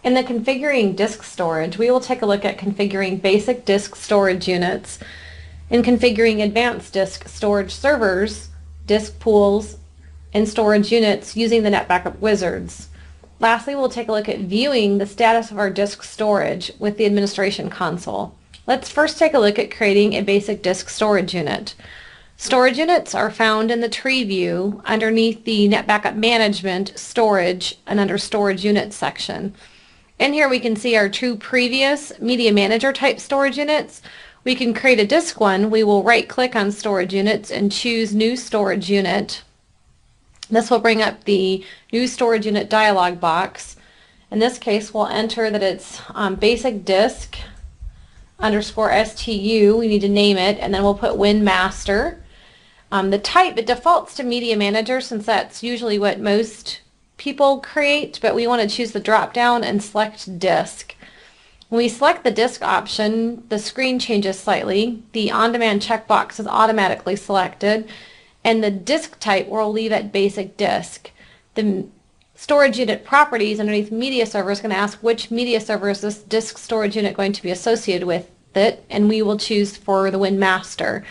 In the configuring disk storage, we will take a look at configuring basic disk storage units and configuring advanced disk storage servers, disk pools, and storage units using the NetBackup wizards. Lastly, we'll take a look at viewing the status of our disk storage with the administration console. Let's first take a look at creating a basic disk storage unit. Storage units are found in the tree view underneath the NetBackup Management, Storage, and under Storage Units section. In here we can see our two previous Media Manager type storage units. We can create a disk one. We will right click on Storage Units and choose New Storage Unit. This will bring up the New Storage Unit dialog box. In this case we'll enter that it's basic disk _STU. We need to name it, and then we'll put Win Master. The type, it defaults to Media Manager since that's usually what most people create, but we want to choose the drop down and select disk. When we select the disk option, the screen changes slightly. The on-demand checkbox is automatically selected, and the disk type we'll leave at basic disk. The storage unit properties underneath media server is going to ask which media server is this disk storage unit going to be associated with it, and we will choose for the Win Master.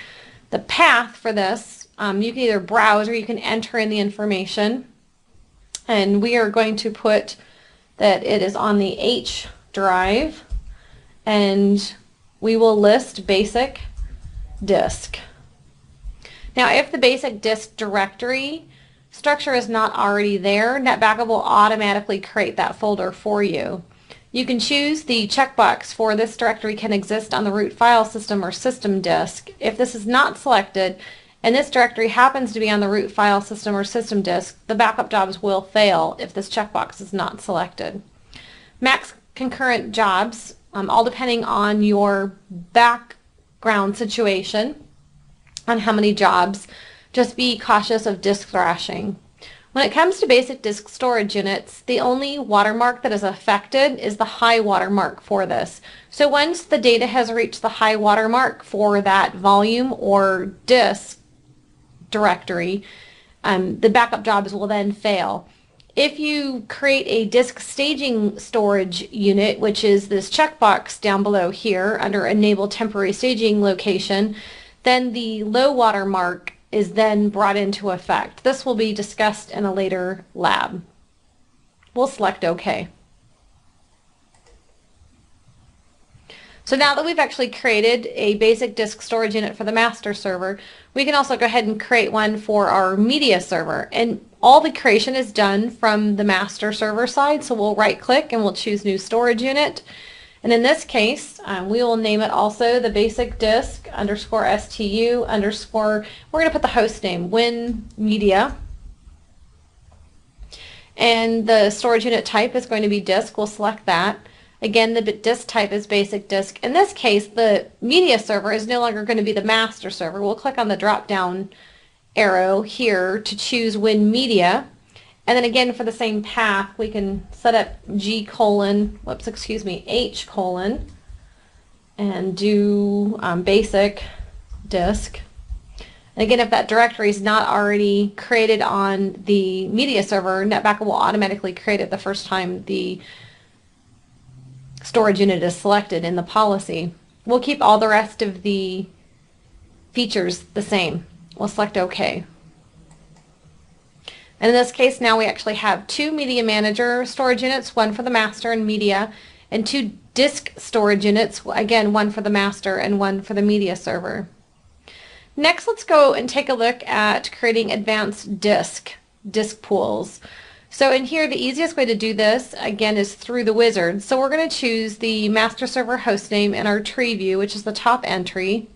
The path for this, you can either browse or you can enter in the information, and we are going to put that it is on the H drive, and we will list basic disk. Now if the basic disk directory structure is not already there, NetBackup will automatically create that folder for you. You can choose the checkbox for this directory can exist on the root file system or system disk. If this is not selected and this directory happens to be on the root file system or system disk, the backup jobs will fail if this checkbox is not selected. Max concurrent jobs, all depending on your background situation, on how many jobs. Just be cautious of disk thrashing. When it comes to basic disk storage units, the only watermark that is affected is the high watermark for this. So once the data has reached the high watermark for that volume or disk directory, the backup jobs will then fail. If you create a disk staging storage unit, which is this checkbox down below here under Enable Temporary Staging Location, then the low watermark is then brought into effect. This will be discussed in a later lab. We'll select OK. So now that we've actually created a basic disk storage unit for the master server, we can also go ahead and create one for our media server. And all the creation is done from the master server side, so we'll right click and we'll choose New Storage Unit. And in this case, we will name it also the basic disk _STU _ we're going to put the host name, Win Media. And the storage unit type is going to be disk. We'll select that. Again, the disk type is basic disk. In this case, the media server is no longer going to be the master server. We'll click on the drop down arrow here to choose Win Media. And then again, for the same path, we can set up H colon, and do basic disk. And again, if that directory is not already created on the media server, NetBackup will automatically create it the first time the storage unit is selected in the policy. We'll keep all the rest of the features the same. We'll select OK. And in this case, now we actually have two Media Manager storage units, one for the master and media, and two disk storage units, again, one for the master and one for the media server. Next, let's go and take a look at creating advanced disk pools. So in here, the easiest way to do this, again, is through the wizard. So we're going to choose the master server hostname in our tree view, which is the top entry.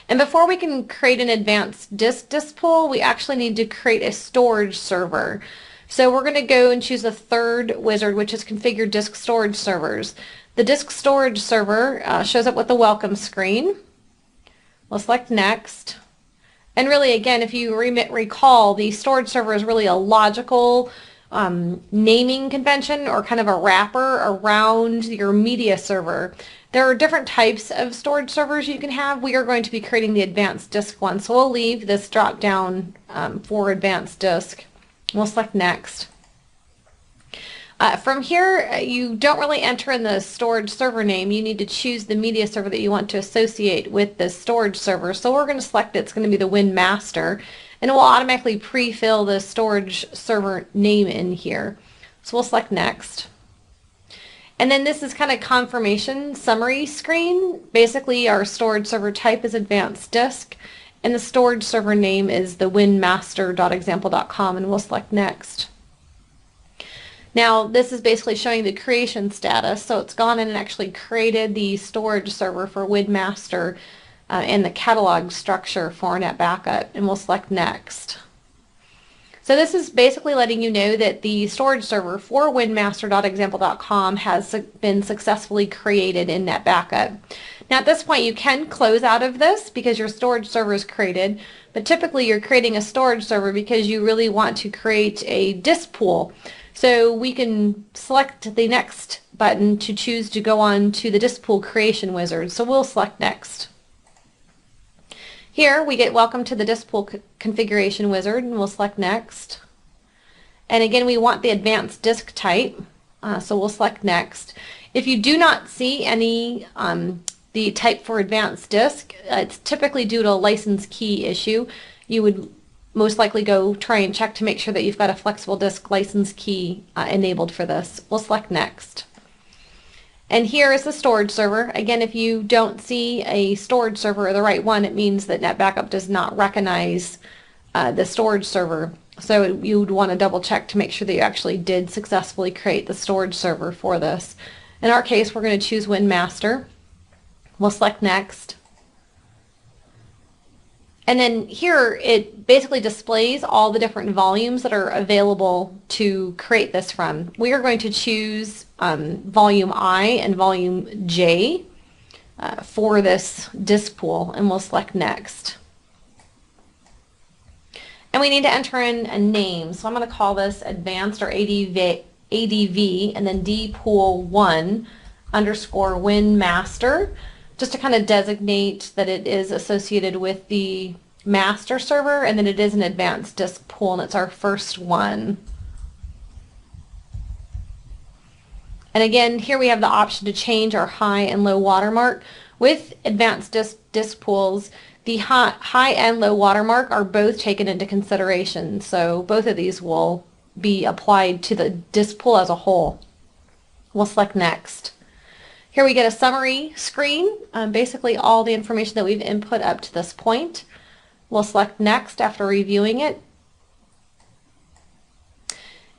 And before we can create an advanced disk pool, we actually need to create a storage server. So we're going to go and choose a third wizard, which is configure disk storage servers. The disk storage server shows up with the welcome screen. We'll select next. And really, again, if you recall, the storage server is really a logical naming convention or kind of a wrapper around your media server. There are different types of storage servers you can have. We are going to be creating the advanced disk one, so we'll leave this drop down for advanced disk. We'll select next. From here, you don't really enter in the storage server name. You need to choose the media server that you want to associate with the storage server. So we're going to select it's going to be the WinMaster, and it will automatically pre-fill the storage server name in here. So we'll select Next. And then this is kind of confirmation summary screen. Basically, our storage server type is advanced disk, and the storage server name is the winmaster.example.com, and we'll select Next. Now this is basically showing the creation status, so it's gone in and actually created the storage server for WinMaster and the catalog structure for NetBackup, and we'll select Next. So this is basically letting you know that the storage server for winmaster.example.com has been successfully created in NetBackup. Now at this point you can close out of this because your storage server is created, but typically you're creating a storage server because you really want to create a disk pool. So we can select the Next button to choose to go on to the disk pool creation wizard. So we'll select Next. Here we get welcome to the disk pool configuration wizard, and we'll select Next. And again, we want the advanced disk type, so we'll select Next. If you do not see any the type for advanced disk, it's typically due to a license key issue. You would most likely go try and check to make sure that you've got a flexible disk license key enabled for this. We'll select Next. And here is the storage server. Again, if you don't see a storage server or the right one, it means that NetBackup does not recognize the storage server. So you would want to double check to make sure that you actually did successfully create the storage server for this. In our case, we're going to choose WinMaster. We'll select Next. And then here it basically displays all the different volumes that are available to create this from. We are going to choose volume I and volume J for this disk pool, and we'll select Next. And we need to enter in a name. So I'm going to call this advanced or ADV and then dpool1 underscore WinMaster, just to kind of designate that it is associated with the master server and that it is an advanced disk pool, and it's our first one. And again, here we have the option to change our high and low watermark. With advanced disk pools, the high and low watermark are both taken into consideration, so both of these will be applied to the disk pool as a whole. We'll select Next. Here we get a summary screen, basically all the information that we've input up to this point. We'll select Next after reviewing it.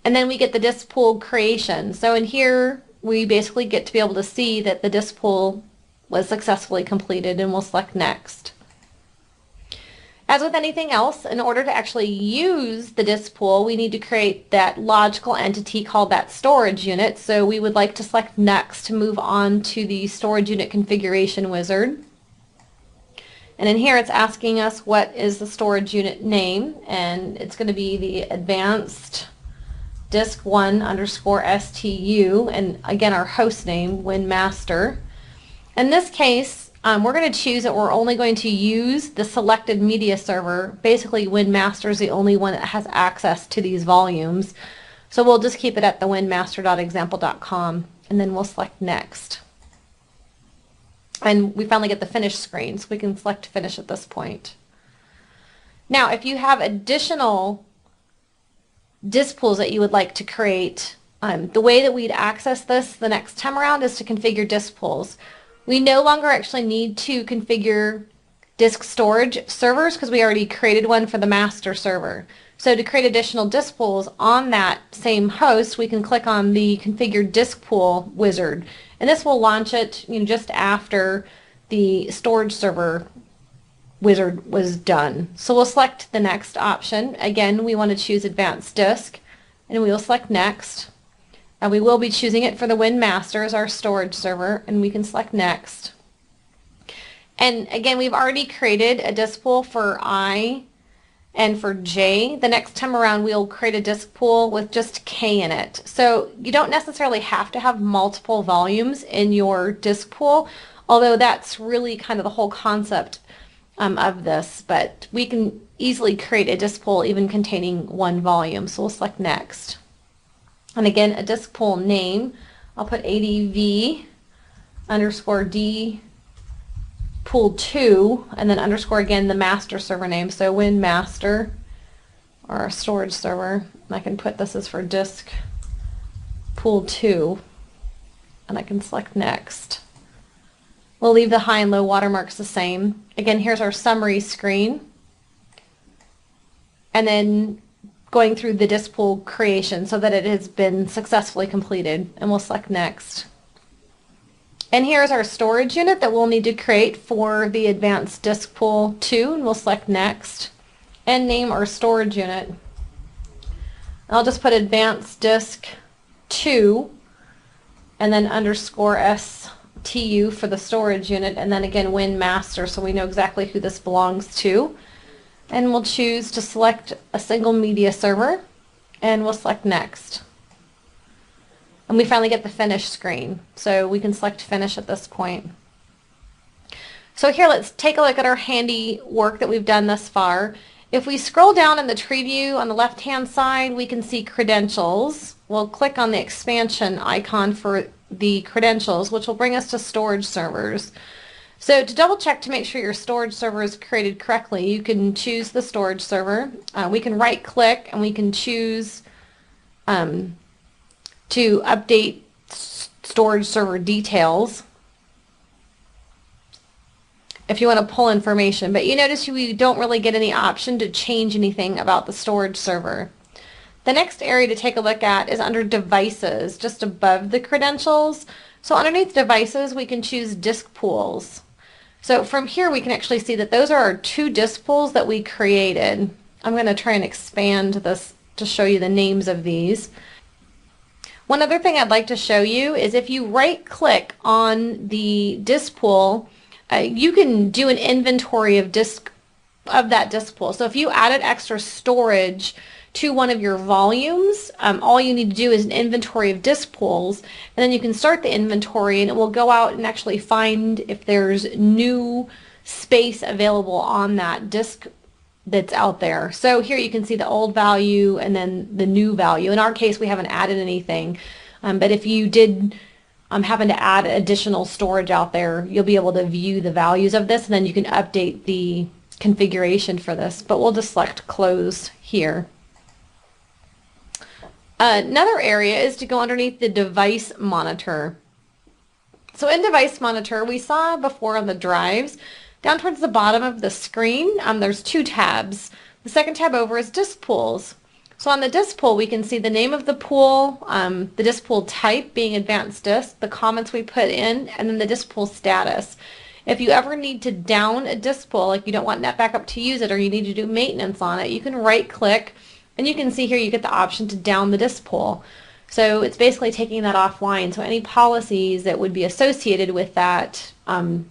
And then we get the disk pool creation. So in here we basically get to be able to see that the disk pool was successfully completed, and we'll select Next. As with anything else, in order to actually use the disk pool, we need to create that logical entity called that storage unit. So we would like to select Next to move on to the storage unit configuration wizard. And in here it's asking us what is the storage unit name, and it's going to be the advanced disk 1 underscore STU, and again our host name, WinMaster. In this case, we're going to choose that we're only going to use the selected media server. Basically, WinMaster is the only one that has access to these volumes. So we'll just keep it at the winmaster.example.com, and then we'll select Next. And we finally get the finish screen, so we can select Finish at this point. Now, if you have additional disk pools that you would like to create, the way that we'd access this the next time around is to configure disk pools. We no longer actually need to configure disk storage servers because we already created one for the master server. So to create additional disk pools on that same host, we can click on the Configure Disk Pool wizard, and this will launch it just after the storage server wizard was done. So we'll select the next option. Again, we want to choose Advanced Disk, and we will select Next. We will be choosing it for the WinMaster as our storage server, and we can select Next. And again, we've already created a disk pool for I and for J. The next time around we'll create a disk pool with just K in it. So you don't necessarily have to have multiple volumes in your disk pool, although that's really kind of the whole concept of this, but we can easily create a disk pool even containing one volume. So we'll select Next. And again, a disk pool name, I'll put ADV underscore D pool 2, and then underscore again the master server name. So win master, or a storage server. And I can put this as for disk pool 2, and I can select next. We'll leave the high and low watermarks the same. Again, here's our summary screen. And then going through the disk pool creation so that it has been successfully completed, and we'll select next. And here's our storage unit that we'll need to create for the advanced disk pool 2, and we'll select next and name our storage unit. I'll just put advanced disk 2 and then underscore STU for the storage unit, and then again win master so we know exactly who this belongs to. And we'll choose to select a single media server, and we'll select next. And we finally get the finish screen, so we can select finish at this point. So here, let's take a look at our handy work that we've done thus far. If we scroll down in the tree view on the left hand side, we can see credentials. We'll click on the expansion icon for the credentials, which will bring us to storage servers. So to double check to make sure your storage server is created correctly, you can choose the storage server. We can right click and we can choose to update storage server details if you want to pull information. But you notice we don't really get any option to change anything about the storage server. The next area to take a look at is under devices, just above the credentials. So underneath devices, we can choose disk pools. So from here we can actually see that those are our 2 disk pools that we created. I'm going to try and expand this to show you the names of these. One other thing I'd like to show you is if you right click on the disk pool, you can do an inventory of that disk pool. So if you added extra storage to one of your volumes, all you need to do is an inventory of disk pools, and then you can start the inventory and it will go out and actually find if there's new space available on that disk that's out there. So here you can see the old value and then the new value. In our case, we haven't added anything, but if you did happen to add additional storage out there, you'll be able to view the values of this, and then you can update the configuration for this. But we'll just select close here. Another area is to go underneath the device monitor. So in device monitor, we saw before on the drives, down towards the bottom of the screen, there's 2 tabs. The second tab over is disk pools. So on the disk pool, we can see the name of the pool, the disk pool type being advanced disk, the comments we put in, and then the disk pool status. If you ever need to down a disk pool, like you don't want NetBackup to use it or you need to do maintenance on it, you can right click. And you can see here you get the option to down the disk pool. So it's basically taking that offline. So any policies that would be associated with that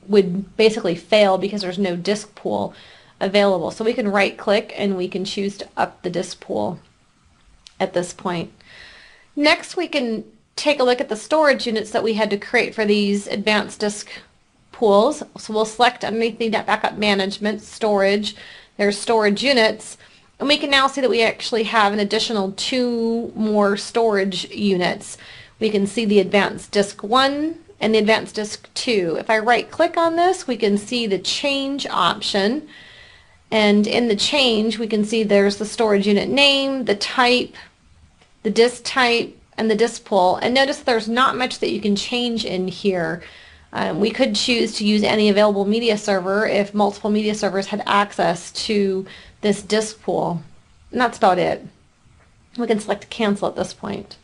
would basically fail because there's no disk pool available. So we can right click and we can choose to up the disk pool at this point. Next, we can take a look at the storage units that we had to create for these advanced disk pools. So we'll select underneath the NetBackup management storage, there's storage units. And we can now see that we actually have an additional 2 more storage units. We can see the advanced disk 1 and the advanced disk 2. If I right click on this, we can see the change option. And in the change, we can see there's the storage unit name, the type, the disk type, and the disk pool. And notice there's not much that you can change in here. We could choose to use any available media server if multiple media servers had access to this disk pool. And that's about it. We can select cancel at this point.